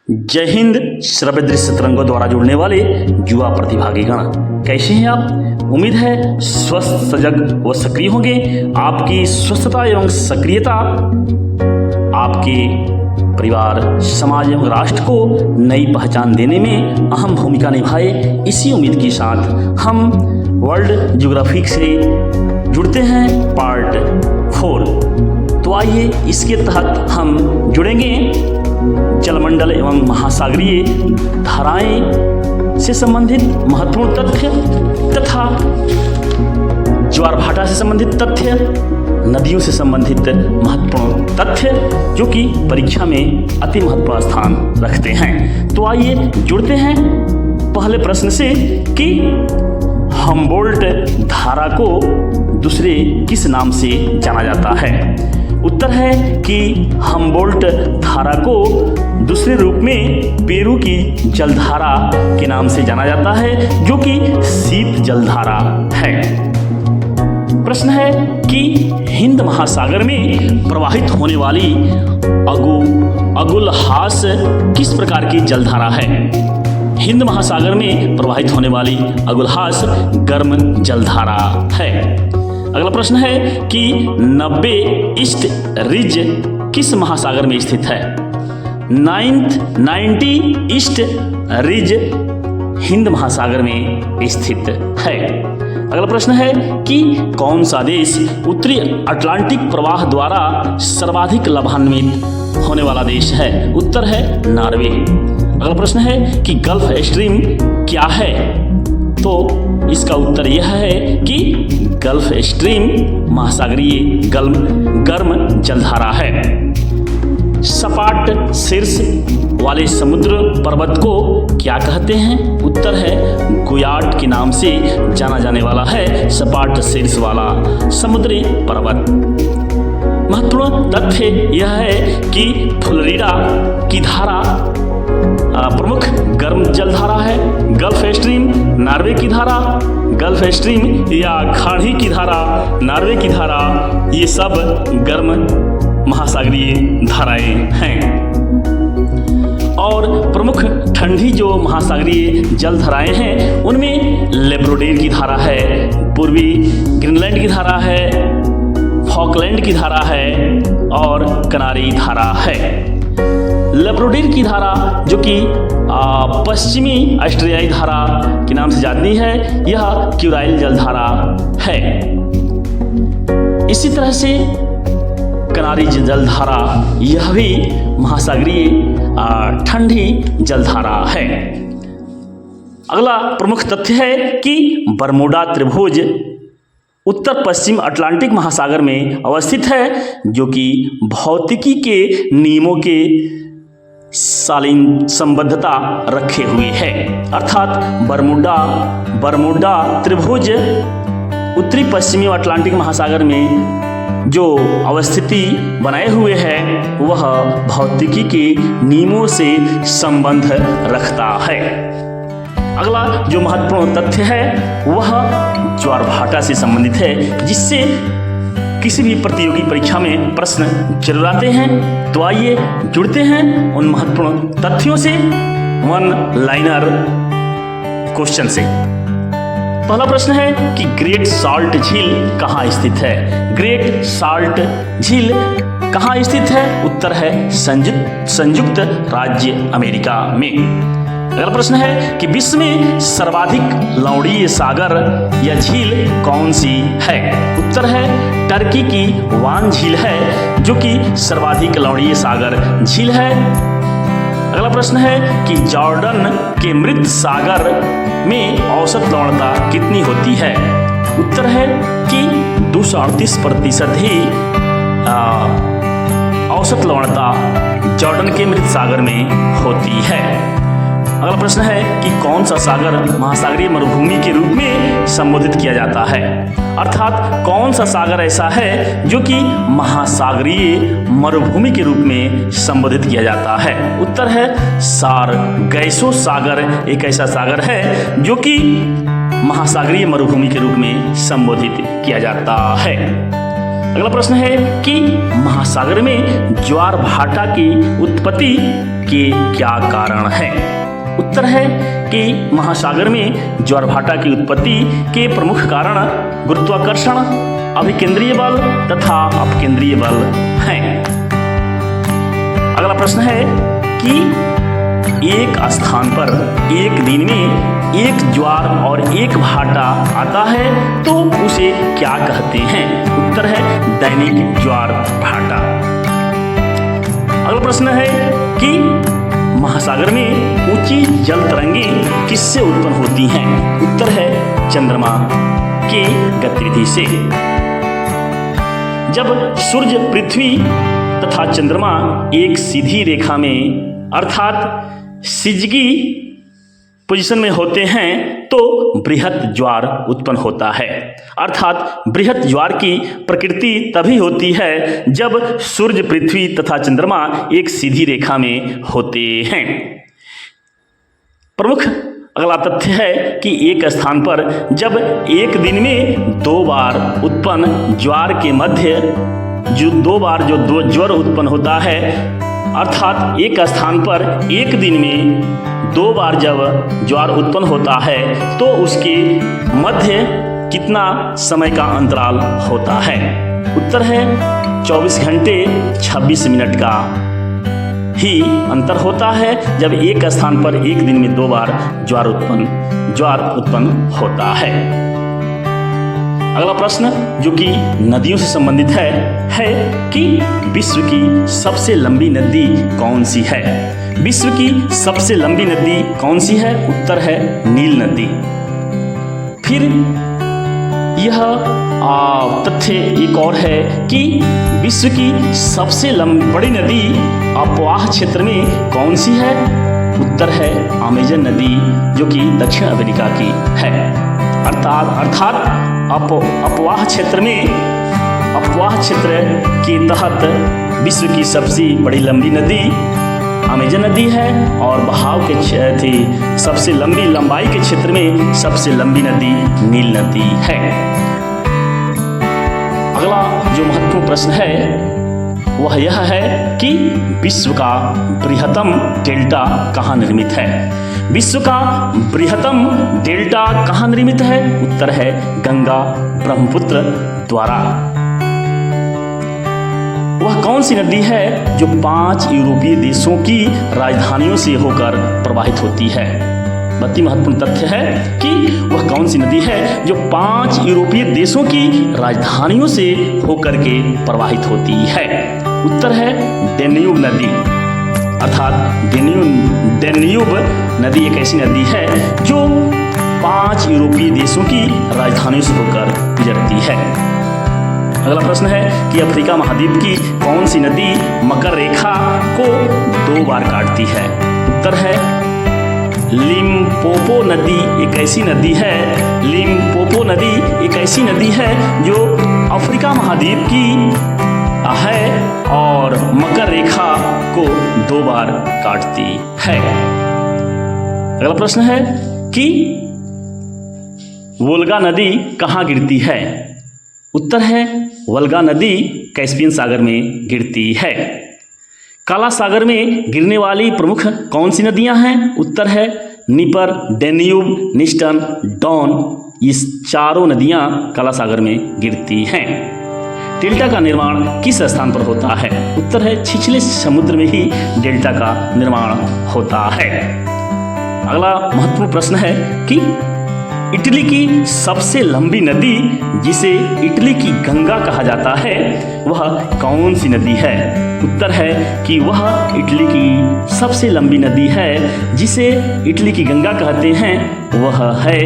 जय हिंद। श्रव्य दृश्य तरंगों द्वारा जुड़ने वाले युवा प्रतिभागीगण, कैसे हैं आप? उम्मीद है स्वस्थ, सजग व सक्रिय होंगे। आपकी स्वस्थता एवं सक्रियता आपके परिवार, समाज एवं राष्ट्र को नई पहचान देने में अहम भूमिका निभाए। इसी उम्मीद के साथ हम वर्ल्ड ज्योग्राफी से जुड़ते हैं पार्ट 4। तो आइए इसके तहत हम जुड़ेंगे जलमंडल एवं महासागरीय धाराएं से संबंधित महत्वपूर्ण तथ्य तथा ज्वार भाटा से संबंधित तथ्य, नदियों से संबंधित महत्वपूर्ण तथ्य जो कि परीक्षा में अति महत्वपूर्ण स्थान रखते हैं। तो आइए जुड़ते हैं पहले प्रश्न से कि हम्बोल्ट धारा को दूसरे किस नाम से जाना जाता है। उत्तर है कि हम्बोल्ट धारा को दूसरे रूप में पेरू की जलधारा के नाम से जाना जाता है, जो कि शीत जलधारा है। प्रश्न है कि हिंद महासागर में प्रवाहित होने वाली अगुलहास किस प्रकार की जलधारा है। हिंद महासागर में प्रवाहित होने वाली अगुलहास गर्म जलधारा है। अगला प्रश्न है कि 90 ईस्ट रिज किस महासागर में स्थित है। 90 ईस्ट रिज हिंद महासागर में स्थित है। अगला प्रश्न है कि कौन सा देश उत्तरी अटलांटिक प्रवाह द्वारा सर्वाधिक लाभान्वित होने वाला देश है। उत्तर है नॉर्वे। अगला प्रश्न है कि गल्फ स्ट्रीम क्या है। तो इसका उत्तर यह है कि गल्फ स्ट्रीम महासागरीय गर्म जलधारा है। सपाट शीर्ष वाले समुद्र पर्वत को क्या कहते हैं। उत्तर है गुयार्ट के नाम से जाना जाने वाला है सपाट शीर्ष वाला समुद्री पर्वत। महत्वपूर्ण तथ्य यह है कि फ्लोरिडा की धारा प्रमुख गर्म जलधारा है। गल्फ स्ट्रीम नॉर्वे की धारा, गल्फ स्ट्रीम या खाड़ी की धारा, नॉर्वे की धारा, ये सब गर्म महासागरीय धाराएं हैं। और प्रमुख ठंडी जो महासागरीय जल धाराएं हैं उनमें लेब्राडोर की धारा है, पूर्वी ग्रीनलैंड की धारा है, फॉकलैंड की धारा है और कनारी धारा है। लेब्राडोर की धारा जो कि पश्चिमी ऑस्ट्रेलियाई धारा के नाम से जाती है, यह क्यूराइल जलधारा है। इसी तरह से कनारी जलधारा यह भी महासागरीय ठंडी जलधारा है। अगला प्रमुख तथ्य है कि बरमूडा त्रिभुज उत्तर पश्चिम अटलांटिक महासागर में अवस्थित है, जो कि भौतिकी के नियमों के सालीन संबद्धता रखे हुए है। अर्थात बरमूडा त्रिभुज उत्तरी पश्चिमी अटलांटिक महासागर में जो अवस्थिति बनाए हुए है वह भौतिकी के नियमों से संबंध रखता है। अगला जो महत्वपूर्ण तथ्य है वह ज्वार भाटा से संबंधित है, जिससे किसी भी प्रतियोगी परीक्षा में प्रश्न जरूर आते हैं। तो आइए जुड़ते हैं उन महत्वपूर्ण तथ्यों से वन लाइनर क्वेश्चन से। पहला प्रश्न है कि ग्रेट साल्ट झील कहाँ स्थित है। ग्रेट साल्ट झील कहाँ स्थित है। उत्तर है संयुक्त राज्य अमेरिका में। अगला प्रश्न है कि विश्व में सर्वाधिक लवणीय सागर या झील कौन सी है। उत्तर है टर्की की वान झील है, जो कि सर्वाधिक लवणीय सागर झील है। अगला प्रश्न है कि जॉर्डन के मृत सागर में औसत लवणता कितनी होती है। उत्तर है कि 238% ही औसत लवणता जॉर्डन के मृत सागर में होती है। अगला प्रश्न है कि कौन सा सागर महासागरीय मरुभूमि के रूप में संबोधित किया जाता है। अर्थात कौन सा सागर ऐसा है जो कि महासागरीय मरुभूमि के रूप में संबोधित किया जाता है। उत्तर है सारगैसो सागर एक ऐसा सागर है जो कि महासागरीय मरुभूमि के रूप में संबोधित किया जाता है। अगला प्रश्न है कि महासागर में ज्वार भाटा की उत्पत्ति के क्या कारण है। उत्तर है कि महासागर में ज्वार भाटा की उत्पत्ति के प्रमुख कारण गुरुत्वाकर्षण, अभिकेंद्रीय बल तथा अपकेंद्रीय बल हैं। अगला प्रश्न है कि एक स्थान पर एक दिन में एक ज्वार और एक भाटा आता है तो उसे क्या कहते हैं। उत्तर है दैनिक ज्वार भाटा। अगला प्रश्न है कि महासागर में ऊंची जल तरंगें किससे उत्पन्न होती हैं। उत्तर है चंद्रमा की गतिविधि से। जब सूर्य, पृथ्वी तथा चंद्रमा एक सीधी रेखा में अर्थात सिजगी पोजीशन में होते हैं तो बृहत ज्वार उत्पन्न होता है। अर्थात बृहत ज्वार की प्रकृति तभी होती है जब सूर्य, पृथ्वी तथा चंद्रमा एक सीधी रेखा में होते हैं। प्रमुख अगला तथ्य है कि एक स्थान पर जब एक दिन में दो बार उत्पन्न ज्वार के मध्य दो ज्वार उत्पन्न होता है, अर्थात एक स्थान पर एक दिन में दो बार जब ज्वार उत्पन्न होता है तो उसके मध्य कितना समय का अंतराल होता है। उत्तर है 24 घंटे 26 मिनट का ही अंतर होता है जब एक स्थान पर एक दिन में दो बार ज्वार उत्पन्न होता है। अगला प्रश्न जो कि नदियों से संबंधित है कि विश्व की सबसे लंबी नदी कौन सी है। विश्व की सबसे लंबी नदी कौन सी है। उत्तर है नील नदी। फिर यह तथ्य एक और है कि विश्व की सबसे बड़ी नदी अपवाह क्षेत्र में कौन सी है। उत्तर है अमेजन नदी जो कि दक्षिण अमेरिका की है। अर्थात अपवाह क्षेत्र के तहत विश्व की सबसे बड़ी लंबी नदी अमेजन नदी है और बहाव के सबसे लंबी लंबाई के क्षेत्र में सबसे लंबी नदी नील नदी है। अगला जो महत्वपूर्ण प्रश्न है वह यह है कि विश्व का बृहत्तम डेल्टा कहाँ निर्मित है। विश्व का बृहत्तम डेल्टा कहाँ निर्मित है। उत्तर है गंगा ब्रह्मपुत्र द्वारा। वह कौन सी नदी है जो 5 यूरोपीय देशों की राजधानियों से होकर प्रवाहित होती है। अति महत्वपूर्ण तथ्य है कि वह कौन सी नदी है जो 5 यूरोपीय देशों की राजधानियों से होकर के प्रवाहित होती है। उत्तर है डेन्यूब नदी। अर्थात डेन्यूब नदी एक ऐसी नदी है जो 5 यूरोपीय देशों की राजधानियों से होकर गुजरती है। अगला प्रश्न है कि अफ्रीका महाद्वीप की कौन सी नदी मकर रेखा को 2 बार काटती है। उत्तर है लिम्पोपो नदी एक ऐसी नदी है। लिम्पोपो नदी एक ऐसी नदी है जो अफ्रीका महाद्वीप की है और मकर रेखा को 2 बार काटती है। अगला प्रश्न है कि वोल्गा नदी कहाँ गिरती है। उत्तर है वोल्गा नदी कैस्पियन सागर में गिरती है। काला सागर में गिरने वाली प्रमुख कौन सी नदियां हैं। उत्तर है नीपर, डेन्यूब, निस्टन, डॉन। इस चारों नदियां काला सागर में गिरती हैं। डेल्टा का निर्माण किस स्थान पर होता है। उत्तर है छिछले समुद्र में ही डेल्टा का निर्माण होता है। अगला महत्वपूर्ण प्रश्न है कि इटली की सबसे लंबी नदी जिसे इटली की गंगा कहा जाता है वह कौन सी नदी है। उत्तर है कि वह इटली की सबसे लंबी नदी है जिसे इटली की गंगा कहते हैं वह है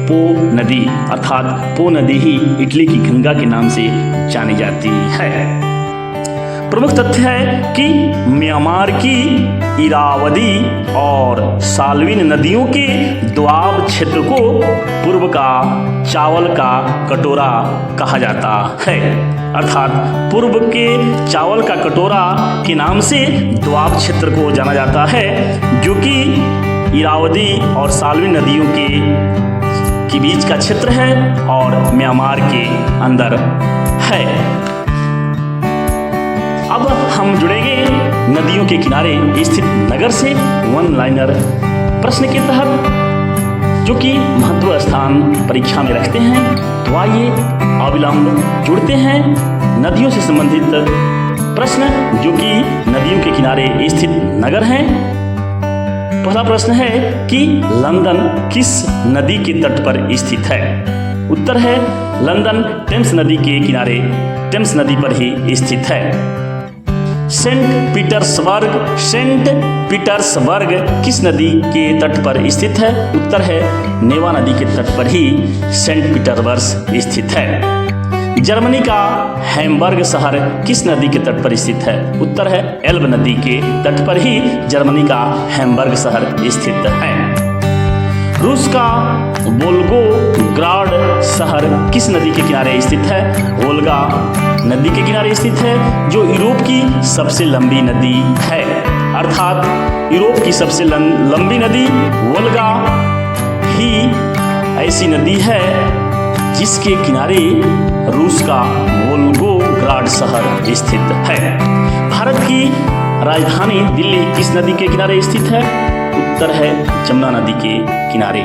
पो नदी। अर्थात पो नदी ही इटली की गंगा के नाम से जानी जाती है। प्रमुख तथ्य है कि म्यांमार की इरावदी और साल्विन नदियों के दोआब क्षेत्र को पूर्व का चावल का कटोरा कहा जाता है। अर्थात पूर्व के चावल का कटोरा के नाम से दोआब क्षेत्र को जाना जाता है जो कि इरावदी और साल्विन नदियों के बीच का क्षेत्र है और म्यांमार के अंदर है। अब हम जुड़ेंगे नदियों के किनारे स्थित नगर से वन लाइनर प्रश्न के तहत, जो कि महत्व स्थान परीक्षा में रखते हैं। तो आइए अविलंब जुड़ते हैं नदियों से संबंधित प्रश्न, जो कि नदियों के किनारे स्थित नगर हैं। पहला प्रश्न है कि लंदन किस नदी के तट पर स्थित है? उत्तर है लंदन टेम्स नदी के किनारे, टेम्स नदी पर ही स्थित है। सेंट पीटर्सबर्ग किस नदी के तट पर स्थित है? उत्तर है नेवा नदी के तट पर ही सेंट पीटर्सबर्ग स्थित है। जर्मनी का हैम्बर्ग शहर किस नदी के तट पर स्थित है? उत्तर है एल्ब नदी के तट पर ही जर्मनी का हैम्बर्ग शहर स्थित है। रूस का वोल्गोग्राड शहर किस नदी के किनारे स्थित है? वोल्गा नदी के किनारे स्थित है, जो यूरोप की सबसे लंबी नदी है। अर्थात यूरोप की सबसे लंबी नदी वोल्गा ही ऐसी नदी है जिसके किनारे रूस का वोल्गोग्राड शहर स्थित है। भारत की राजधानी दिल्ली किस नदी के किनारे स्थित है? उत्तर है जमुना नदी के किनारे।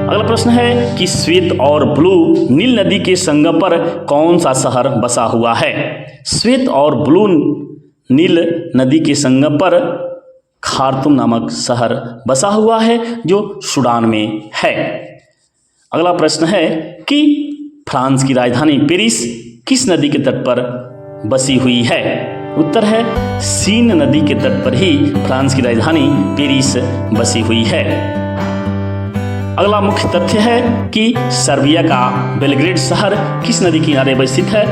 अगला प्रश्न है कि श्वेत और ब्लू नील नदी के संगम पर कौन सा शहर बसा हुआ है? श्वेत और ब्लू नील नदी के संगम पर खार्तूम नामक शहर बसा हुआ है, जो सूडान में है। अगला प्रश्न है कि फ्रांस की राजधानी पेरिस किस नदी के तट पर बसी हुई है? उत्तर है सीन नदी के तट पर ही फ्रांस की राजधानी पेरिस बसी हुई है। अगला मुख्य तथ्य है कि सर्बिया का बेलग्रेड शहर किस नदी के किनारे स्थित है?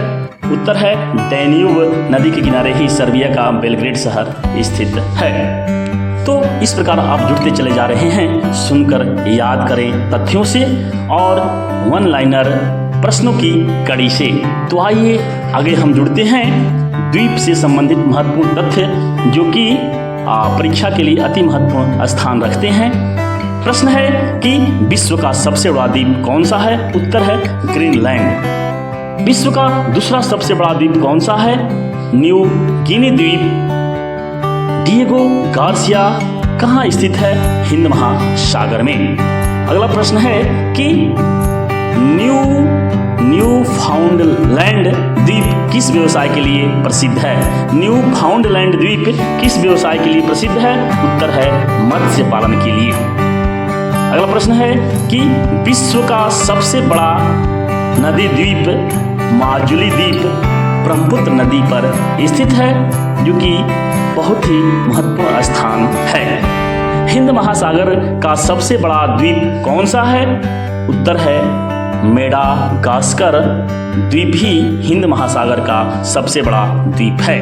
उत्तर है डैन्यूब नदी के किनारे ही सर्बिया का बेलग्रेड शहर स्थित है। तो इस प्रकार आप जुड़ते चले जा रहे हैं, सुनकर याद करें तथ्यों से और वन लाइनर प्रश्नों की कड़ी से। तो आइए आगे हम जुड़ते हैं द्वीप से संबंधित महत्वपूर्ण तथ्य, जो कि परीक्षा के लिए अति महत्वपूर्ण स्थान रखते हैं। प्रश्न है कि विश्व का सबसे बड़ा द्वीप कौन सा है? उत्तर है ग्रीनलैंड। विश्व का दूसरा सबसे बड़ा द्वीप कौन सा है? न्यू गिनी द्वीप। डिएगो गार्सिया कहाँ स्थित है? हिंद महासागर में। अगला प्रश्न है कि न्यूफाउंडलैंड द्वीप किस व्यवसाय के लिए प्रसिद्ध है? न्यूफाउंडलैंड द्वीप किस व्यवसाय के लिए प्रसिद्ध है? उत्तर है मत्स्य पालन के लिए। अगला प्रश्न है कि विश्व का सबसे बड़ा नदी द्वीप माजुली द्वीप ब्रह्मपुत्र नदी पर स्थित है, जो कि बहुत ही महत्वपूर्ण स्थान है। हिंद महासागर का सबसे बड़ा द्वीप कौन सा है? उत्तर है मेडागास्कर द्वीप ही हिंद महासागर का सबसे बड़ा द्वीप है।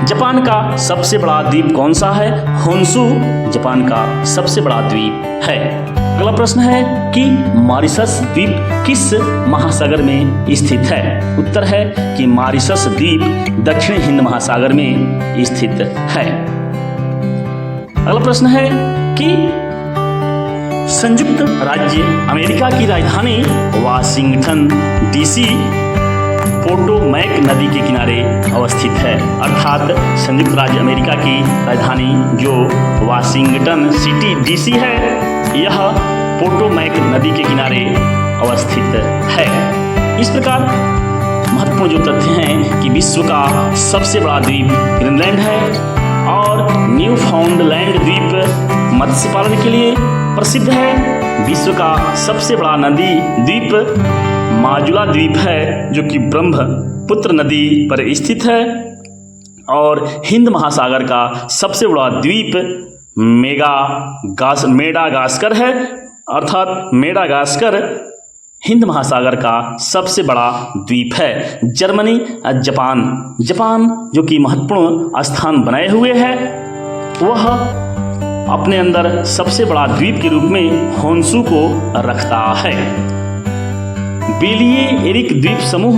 जापान का सबसे बड़ा द्वीप कौन सा है? होन्शु जापान का सबसे बड़ा द्वीप है। अगला प्रश्न है कि मॉरिशस द्वीप किस महासागर में स्थित है? उत्तर है कि मॉरिशस द्वीप दक्षिण हिंद महासागर में स्थित है। अगला प्रश्न है कि संयुक्त राज्य अमेरिका की राजधानी वाशिंगटन डीसी पोटोमैक नदी के किनारे अवस्थित है। अर्थात संयुक्त राज्य अमेरिका की राजधानी जो वाशिंगटन सिटी डीसी है, यह पोटोमैक नदी के किनारे अवस्थित है। इस प्रकार महत्वपूर्ण जो तथ्य हैं कि विश्व का सबसे बड़ा द्वीप ग्रीनलैंड है और न्यूफाउंडलैंड द्वीप मत्स्य पालन के लिए प्रसिद्ध है। विश्व का सबसे बड़ा नदी द्वीप माजुला द्वीप है, जो कि ब्रह्मपुत्र नदी पर स्थित है। और हिंद महासागर का सबसे बड़ा द्वीप मेडागास्कर है। अर्थात मेडागास्कर हिंद महासागर का सबसे बड़ा द्वीप है। जर्मनी जापान जो कि महत्वपूर्ण स्थान बनाए हुए है, वह अपने अंदर सबसे बड़ा द्वीप के रूप में होन्शु को रखता है। बेलिए एरिक द्वीप समूह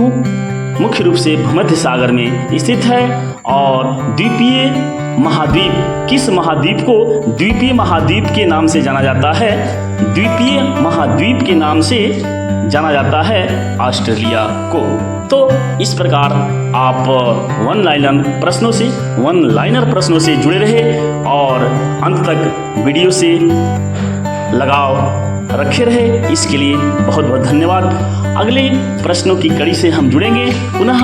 मुख्य रूप से भूमध्य सागर में स्थित है और द्वीपीय महाद्वीप किस महाद्वीप को द्वीपीय महाद्वीप के नाम से जाना जाता है? द्वीपीय महाद्वीप के नाम से जाना जाता है ऑस्ट्रेलिया को। तो इस प्रकार आप वन लाइनर प्रश्नों से जुड़े रहे और अंत तक वीडियो से लगाव रखे रहे, इसके लिए बहुत बहुत धन्यवाद। अगले प्रश्नों की कड़ी से हम जुड़ेंगे पुनः,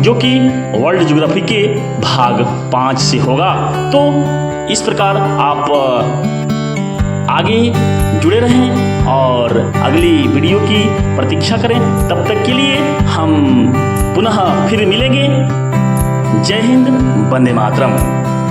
जो कि वर्ल्ड ज्योग्राफी के भाग 5 से होगा। तो इस प्रकार आप आगे जुड़े रहें और अगली वीडियो की प्रतीक्षा करें। तब तक के लिए हम पुनः फिर मिलेंगे। जय हिंद, वंदे मातरम।